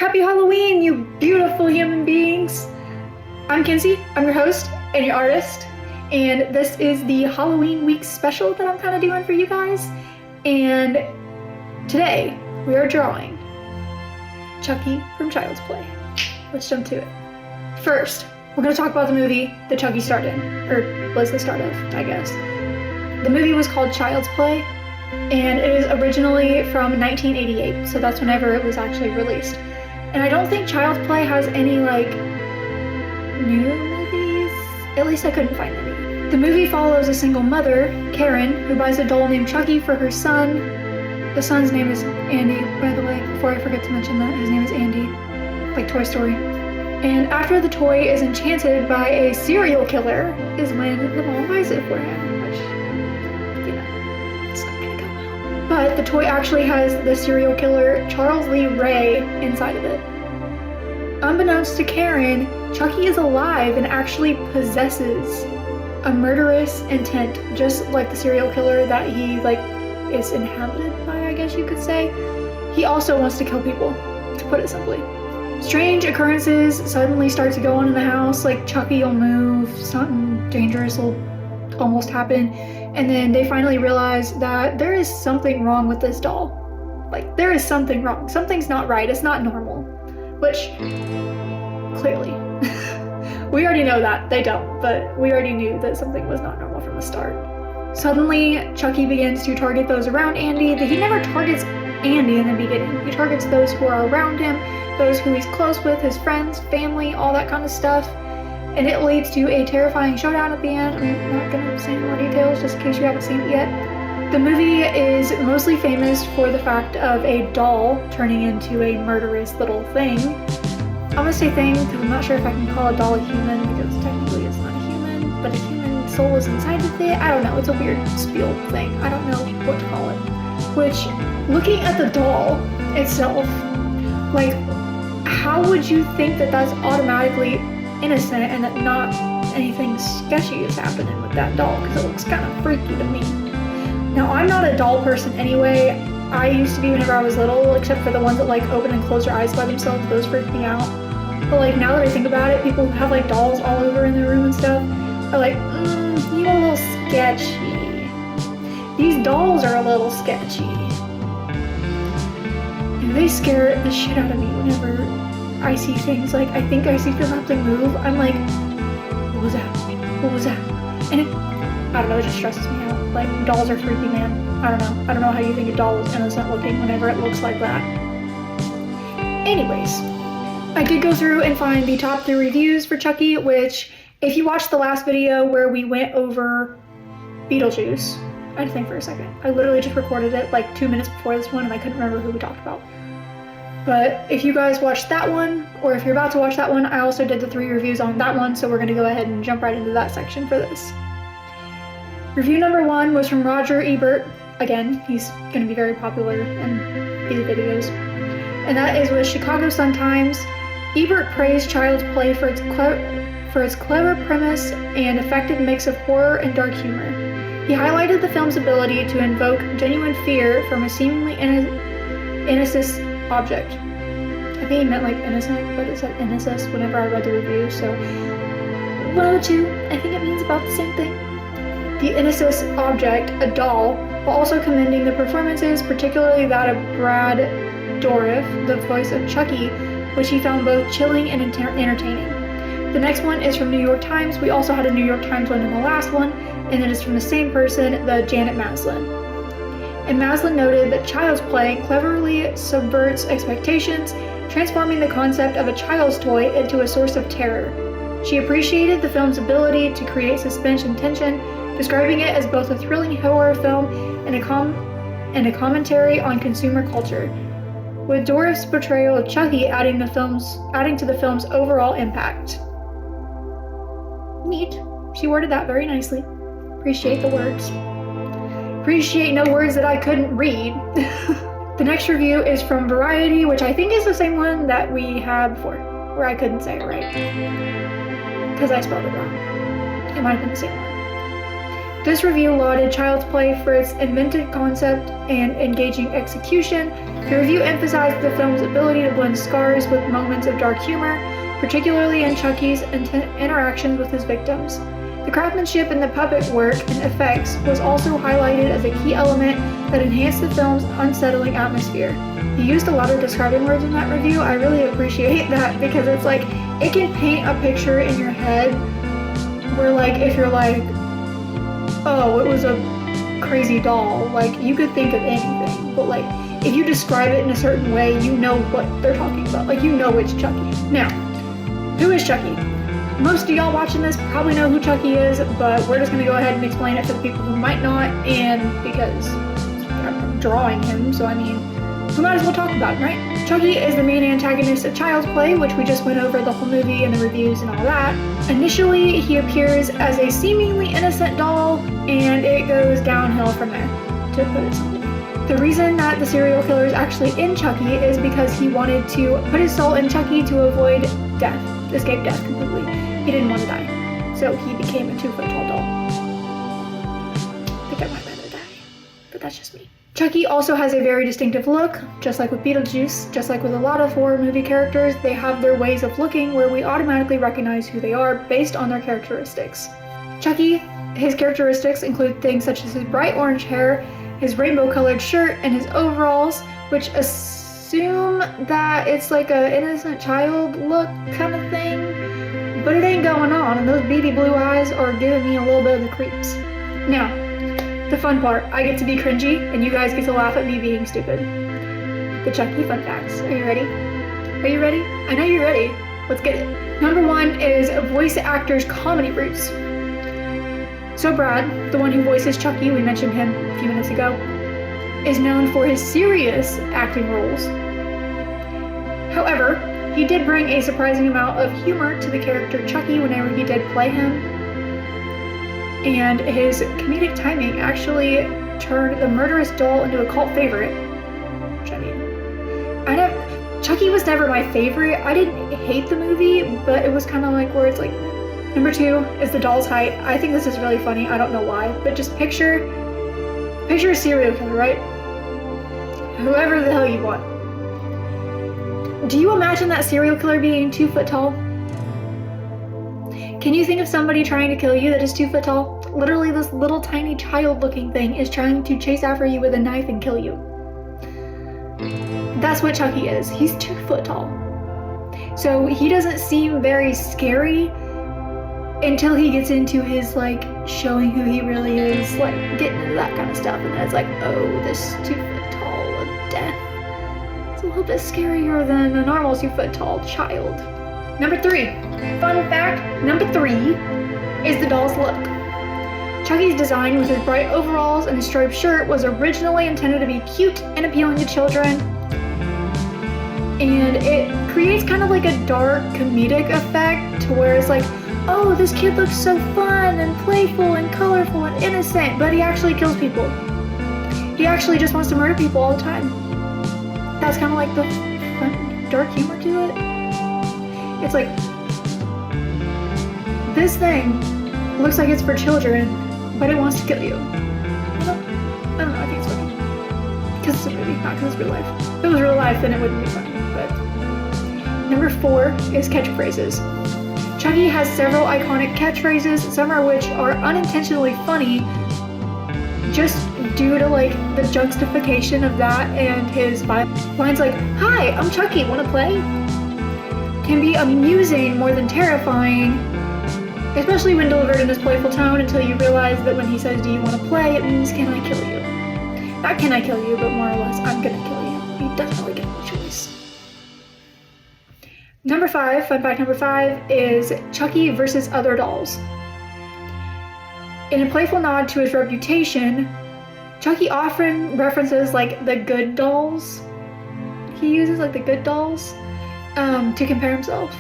Happy Halloween, you beautiful human beings! I'm Kenzie, I'm your host and your artist, and this is the Halloween week special that I'm kind of doing for you guys. And today, we are drawing Chucky from Child's Play. Let's jump to it. First, we're going to talk about the movie that Chucky starred in, or was the start of, I guess. The movie was called Child's Play, and it is originally from 1988, so that's whenever it was actually released. And I don't think Child's Play has any, new movies. At least I couldn't find any. The movie follows a single mother, Karen, who buys a doll named Chucky for her son. The son's name is Andy, by the way, before I forget to mention that. His name is Andy, like Toy Story. And after the toy is enchanted by a serial killer is when the mom buys it for him, which, it's not gonna go well. But the toy actually has the serial killer Charles Lee Ray inside of it. Unbeknownst to Karen, Chucky is alive and actually possesses a murderous intent, just like the serial killer that he, is inhabited by, I guess you could say. He also wants to kill people, to put it simply. Strange occurrences suddenly start to go on in the house, like Chucky will move, something dangerous will almost happen, and then they finally realize that there is something wrong with this doll. There is something wrong. Something's not right. It's not normal. Which, clearly, we already know that. They don't, but we already knew that something was not normal from the start. Suddenly, Chucky begins to target those around Andy. He never targets Andy in the beginning. He targets those who are around him, those who he's close with, his friends, family, all that kind of stuff. And it leads to a terrifying showdown at the end. I'm not going to say any more details just in case you haven't seen it yet. The movie is mostly famous for the fact of a doll turning into a murderous little thing. I'm going to say thing because I'm not sure if I can call a doll a human because technically it's not a human, but a human soul is inside of it. I don't know. It's a weird spiel thing. I don't know what to call it. Which, looking at the doll itself, how would you think that that's automatically innocent and that not anything sketchy is happening with that doll? Because it looks kind of freaky to me. Now, I'm not a doll person anyway. I used to be whenever I was little, except for the ones that open and close their eyes by themselves. Those freak me out. But now that I think about it, people who have dolls all over in their room and stuff are you a little sketchy. These dolls are a little sketchy. And they scare the shit out of me whenever I see things. I think I see something move. I'm like, what was that? What was that? And I don't know, it just stresses me out. Dolls are freaky, man. I don't know. I don't know how you think a doll is innocent looking whenever it looks like that. Anyways, I did go through and find the top 3 reviews for Chucky, which, if you watched the last video where we went over Beetlejuice, I had to think for a second. I literally just recorded it 2 minutes before this one and I couldn't remember who we talked about. But if you guys watched that one, or if you're about to watch that one, I also did the 3 reviews on that one, so we're going to go ahead and jump right into that section for this. Review number 1 was from Roger Ebert. Again, he's going to be very popular in these videos. And that is with Chicago Sun-Times. Ebert praised Child's Play for its clever premise and effective mix of horror and dark humor. He highlighted the film's ability to invoke genuine fear from a seemingly innocent object. I think he meant innocent, but it said innocent whenever I read the review, so one of the two. I think it means about the same thing. The innocent object, a doll, while also commending the performances, particularly that of Brad Dourif, the voice of Chucky, which he found both chilling and entertaining. The next one is from New York Times. We also had a New York Times one in the last one, and it is from the same person, the Janet Maslin. And Maslin noted that Child's Play cleverly subverts expectations, transforming the concept of a child's toy into a source of terror. She appreciated the film's ability to create suspense and tension, describing it as both a thrilling horror film and a commentary on consumer culture, with Dourif's portrayal of Chucky adding to the film's overall impact. Neat. She worded that very nicely. Appreciate the words. Appreciate no words that I couldn't read. The next review is from Variety, which I think is the same one that we had before, where I couldn't say it right. Because I spelled it wrong. It might have been the same one. This review lauded Child's Play for its inventive concept and engaging execution. The review emphasized the film's ability to blend scars with moments of dark humor, particularly in Chucky's interactions with his victims. The craftsmanship in the puppet work and effects was also highlighted as a key element that enhanced the film's unsettling atmosphere. He used a lot of describing words in that review. I really appreciate that because it's like, it can paint a picture in your head where like, if you're like, oh, it was a crazy doll, like you could think of anything, but like if you describe it in a certain way, you know what they're talking about, like you know it's Chucky. Now, who is Chucky? Most of y'all watching this probably know who Chucky is, but we're just going to go ahead and explain it for the people who might not, and because I'm drawing him, so I mean, we might as well talk about him, right? Chucky is the main antagonist of Child's Play, which we just went over the whole movie and the reviews and all that. Initially, he appears as a seemingly innocent doll, and it goes downhill from there, to put it simply. The reason that the serial killer is actually in Chucky is because he wanted to put his soul in Chucky to avoid death, escape death completely. He didn't want to die, so he became a 2-foot tall doll. I think I might rather die, but that's just me. Chucky also has a very distinctive look, just like with Beetlejuice, just like with a lot of horror movie characters, they have their ways of looking where we automatically recognize who they are based on their characteristics. Chucky, his characteristics include things such as his bright orange hair, his rainbow-colored shirt, and his overalls, which assume that it's like a innocent child look kind of thing. But it ain't going on, and those beady blue eyes are giving me a little bit of the creeps. Now, the fun part, I get to be cringy, and you guys get to laugh at me being stupid. The Chucky fun facts. Are you ready? Are you ready? I know you're ready. Let's get it. Number 1 is voice actor's comedy roots. So Brad, the one who voices Chucky, we mentioned him a few minutes ago, is known for his serious acting roles. However, he did bring a surprising amount of humor to the character Chucky whenever he did play him, and his comedic timing actually turned the murderous doll into a cult favorite. Which I mean, Chucky was never my favorite. I didn't hate the movie, but it was kind of like where it's like, number 2 is the doll's height. I think this is really funny. I don't know why, but just picture a serial killer, right? Whoever the hell you want. Do you imagine that serial killer being 2 foot tall? Can you think of somebody trying to kill you that is 2 foot tall? Literally, this little tiny child-looking thing is trying to chase after you with a knife and kill you. That's what Chucky is. He's 2 foot tall. So he doesn't seem very scary until he gets into his, like, showing who he really is, like, getting into that kind of stuff, and then it's like, oh, this 2 foot tall of death. It's a little bit scarier than a normal 2 foot tall child. Number 3. Fun fact, number 3 is the doll's look. Chucky's design with his bright overalls and his striped shirt was originally intended to be cute and appealing to children. And it creates kind of like a dark comedic effect to where it's like, oh, this kid looks so fun and playful and colorful and innocent, but he actually kills people. He actually just wants to murder people all the time. That's kind of like the fun, dark humor to it. It's like, this thing looks like it's for children, but it wants to kill you. I don't know, I think it's funny. Because it's a movie, not because it's real life. If it was real life, then it wouldn't be funny, but. Number 4 is catchphrases. Chucky has several iconic catchphrases, some of which are unintentionally funny, just due to like the juxtaposition of that and his vibe. Lines like, "Hi, I'm Chucky, wanna play?" can be amusing more than terrifying, especially when delivered in this playful tone until you realize that when he says, "Do you wanna play?" it means, "Can I kill you?" Not "Can I kill you?" but more or less, "I'm gonna kill you." He doesn't really get a choice. Number 5, fun fact number 5, is Chucky versus other dolls. In a playful nod to his reputation, Chucky often references like the good dolls. He uses like the good dolls to compare himself.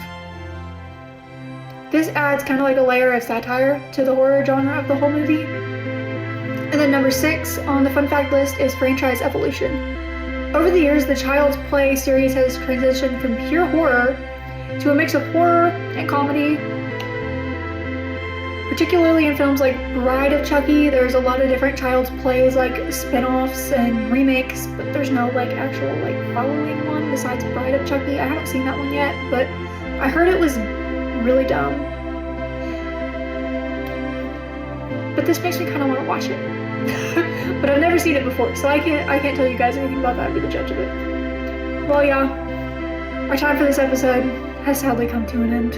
This adds kind of like a layer of satire to the horror genre of the whole movie. And then number 6 on the fun fact list is franchise evolution. Over the years, the Child's Play series has transitioned from pure horror to a mix of horror and comedy. particularly in films like Bride of Chucky. There's a lot of different Child's Plays, like spin-offs and remakes, but there's no like actual like following one besides Bride of Chucky. I haven't seen that one yet, but I heard it was really dumb. But this makes me kind of want to watch it. But I've never seen it before, so I can't tell you guys anything about that. I'd be the judge of it. Well, yeah, our time for this episode has sadly come to an end.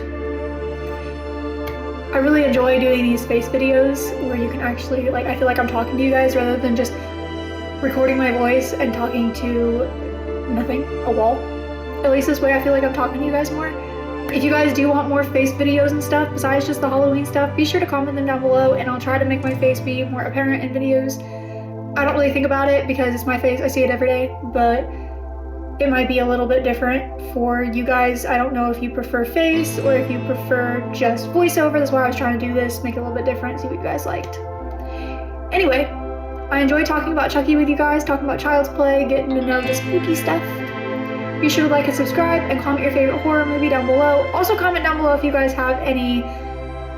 I really enjoy doing these face videos where you can actually, like, I feel like I'm talking to you guys rather than just recording my voice and talking to nothing, a wall. At least this way I feel like I'm talking to you guys more. If you guys do want more face videos and stuff besides just the Halloween stuff, be sure to comment them down below and I'll try to make my face be more apparent in videos. I don't really think about it because it's my face, I see it every day, but it might be a little bit different for you guys. I don't know if you prefer face or if you prefer just voiceover. That's why I was trying to do this, make it a little bit different, see what you guys liked. Anyway, I enjoyed talking about Chucky with you guys, talking about Child's Play, getting to know the spooky stuff. Be sure to like and subscribe and comment your favorite horror movie down below. Also comment down below if you guys have any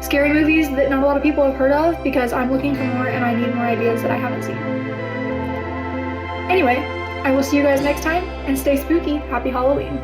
scary movies that not a lot of people have heard of, because I'm looking for more and I need more ideas that I haven't seen. Anyway, I will see you guys next time, and stay spooky. Happy Halloween.